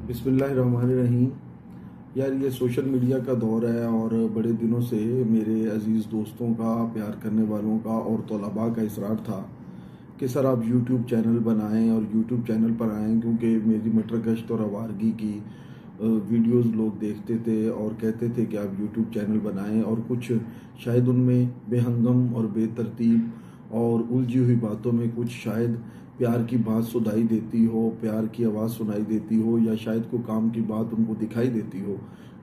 बिस्मिल्लाहिर्रहमानिर्रहीम। यार, ये सोशल मीडिया का दौर है और बड़े दिनों से मेरे अजीज़ दोस्तों का, प्यार करने वालों का और तलबा का इसरार था कि सर आप यूट्यूब चैनल बनाएं और यूट्यूब चैनल पर आएँ, क्योंकि मेरी मटर गश्त और आवारगी की वीडियोस लोग देखते थे और कहते थे कि आप यूट्यूब चैनल बनाएं। और कुछ शायद उनमें बेहंगम और बेतरतीब और उलझी हुई बातों में कुछ शायद प्यार की बात सुनाई देती हो, प्यार की आवाज़ सुनाई देती हो, या शायद कोई काम की बात उनको दिखाई देती हो।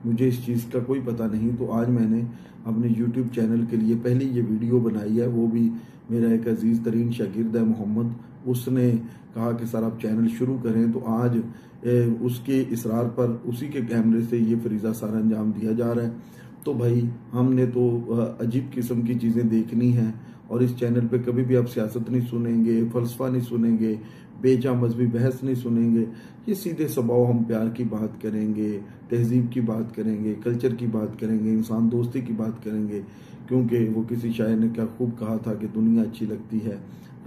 मुझे इस चीज़ का कोई पता नहीं। तो आज मैंने अपने यूट्यूब चैनल के लिए पहली ये वीडियो बनाई है। वो भी मेरा एक अजीज़ तरीन शागिर्द है मोहम्मद, उसने कहा कि सर आप चैनल शुरू करें। तो आज उसके इसरार पर उसी के कैमरे से ये फरीज़ा सारा अंजाम दिया जा रहा है। तो भाई, हमने तो अजीब किस्म की चीज़ें देखनी हैं और इस चैनल पे कभी भी आप सियासत नहीं सुनेंगे, फ़लसफ़ा नहीं सुनेंगे, बेजा मजहबी बहस नहीं सुनेंगे। ये सीधे स्वभाव, हम प्यार की बात करेंगे, तहजीब की बात करेंगे, कल्चर की बात करेंगे, इंसान दोस्ती की बात करेंगे। क्योंकि वो किसी शायर ने क्या खूब कहा था कि दुनिया अच्छी लगती है,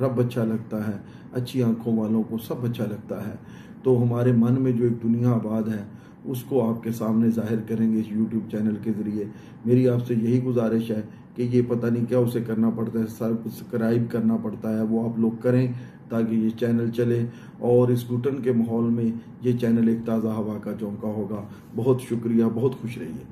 रब अच्छा लगता है, अच्छी आंखों वालों को सब अच्छा लगता है। तो हमारे मन में जो एक दुनिया आबाद है उसको आपके सामने जाहिर करेंगे इस यूट्यूब चैनल के ज़रिए। मेरी आपसे यही गुजारिश है कि ये पता नहीं क्या उसे करना पड़ता है, सब्सक्राइब करना पड़ता है, वो आप लोग करें ताकि ये चैनल चले और इस घुटन के माहौल में ये चैनल एक ताज़ा हवा का झोंका होगा। बहुत शुक्रिया, बहुत खुश रहिए।